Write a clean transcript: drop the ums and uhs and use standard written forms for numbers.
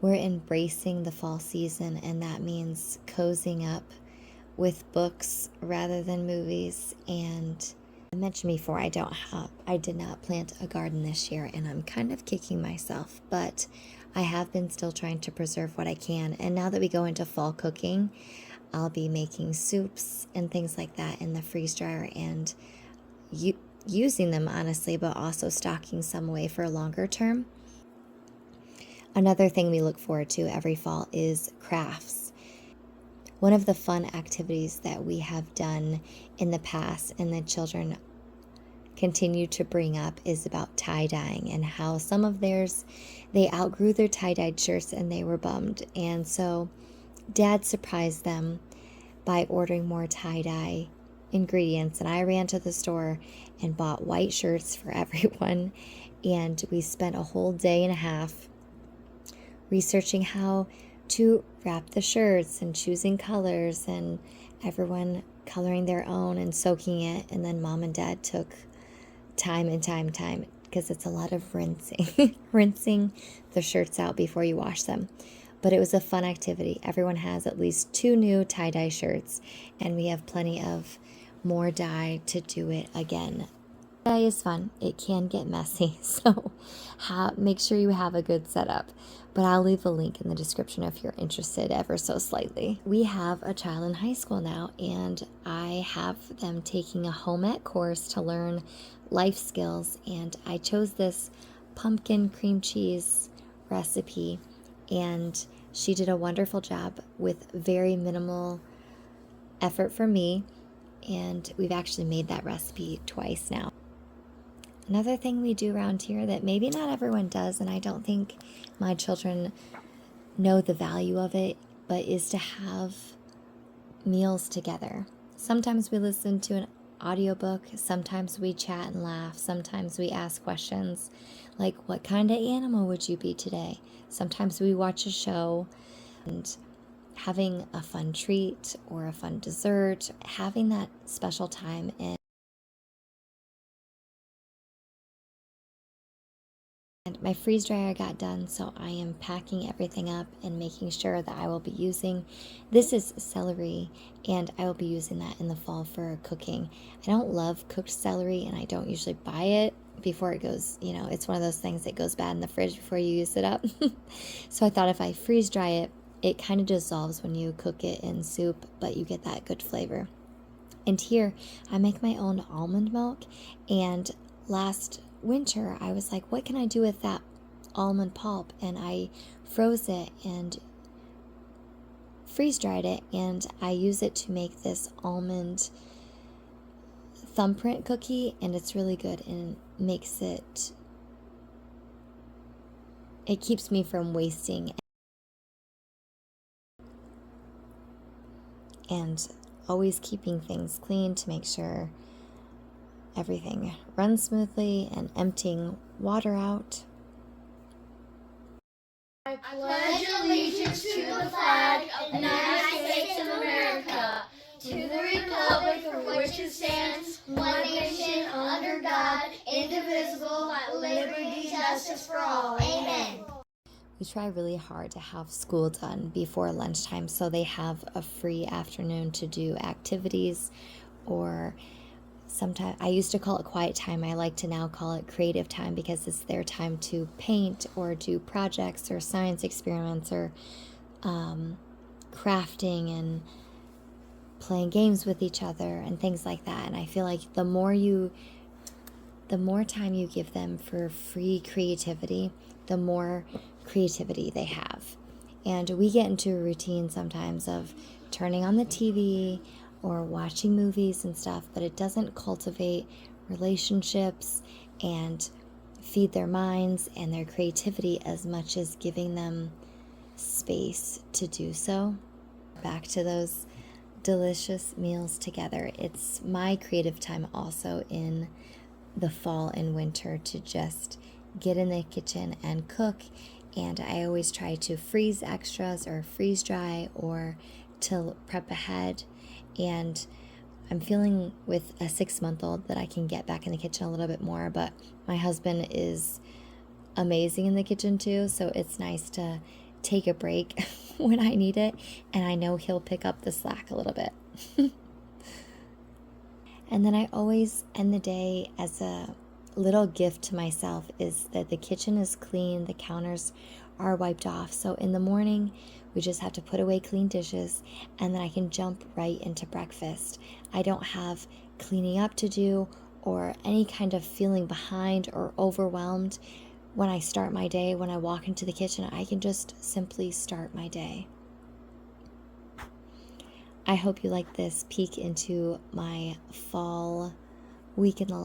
we're embracing the fall season, and that means cozying up with books rather than movies. And I mentioned before, I did not plant a garden this year, and I'm kind of kicking myself, but I have been still trying to preserve what I can. And now that we go into fall cooking, I'll be making soups and things like that in the freeze dryer and using them, honestly, but also stocking some away for a longer term. Another thing we look forward to every fall is crafts. One of the fun activities that we have done in the past and the children continue to bring up is about tie-dyeing, and how some of theirs, they outgrew their tie-dyed shirts and they were bummed. And so Dad surprised them by ordering more tie-dye ingredients, and I ran to the store and bought white shirts for everyone, and we spent a whole day and a half researching how to wrap the shirts and choosing colors, and everyone coloring their own and soaking it. And then Mom and Dad took time, because it's a lot of rinsing the shirts out before you wash them. But it was a fun activity. Everyone has at least 2 new tie-dye shirts, and we have plenty of more dye to do it again. Dye is fun. It can get messy, so make sure you have a good setup. But I'll leave a link in the description if you're interested ever so slightly. We have a child in high school now, and I have them taking a home ec course to learn life skills, and I chose this pumpkin cream cheese recipe, and she did a wonderful job with very minimal effort for me, and we've actually made that recipe twice now. Another thing we do around here that maybe not everyone does, and I don't think my children know the value of it, but is to have meals together. Sometimes we listen to an audiobook, sometimes we chat and laugh, sometimes we ask questions like, what kind of animal would you be today? Sometimes we watch a show, and having a fun treat or a fun dessert, having that special time. And my freeze dryer got done, so I am packing everything up and making sure that I will be using, this is celery, and I will be using that in the fall for cooking. I don't love cooked celery, and I don't usually buy it before it goes, it's one of those things that goes bad in the fridge before you use it up. So I thought if I freeze dry it, it kind of dissolves when you cook it in soup, but you get that good flavor. And here, I make my own almond milk, and last winter I was like, what can I do with that almond pulp? And I froze it and freeze dried it, and I use it to make this almond thumbprint cookie, and it's really good, and makes it keeps me from wasting and always keeping things clean to make sure everything runs smoothly, and emptying water out. I pledge allegiance to the flag of the United States of America, to the republic for which it stands, one nation, under God, indivisible, with liberty and justice for all. Amen. We try really hard to have school done before lunchtime, so they have a free afternoon to do activities, or sometimes I used to call it quiet time. I like to now call it creative time, because it's their time to paint or do projects or science experiments or crafting and playing games with each other and things like that. And I feel like the more time you give them for free creativity, the more creativity they have. And we get into a routine sometimes of turning on the TV or watching movies and stuff, but it doesn't cultivate relationships and feed their minds and their creativity as much as giving them space to do so. Back to those delicious meals together. It's my creative time also in the fall and winter to just get in the kitchen and cook, and I always try to freeze extras or freeze dry or to prep ahead. And I'm feeling with a 6-month-old that I can get back in the kitchen a little bit more, but my husband is amazing in the kitchen too, so it's nice to take a break when I need it, and I know he'll pick up the slack a little bit. And then I always end the day as a little gift to myself is that the kitchen is clean, the counters are wiped off. So in the morning, we just have to put away clean dishes, and then I can jump right into breakfast. I don't have cleaning up to do or any kind of feeling behind or overwhelmed when I start my day. When I walk into the kitchen, I can just simply start my day. I hope you like this peek into my fall week in the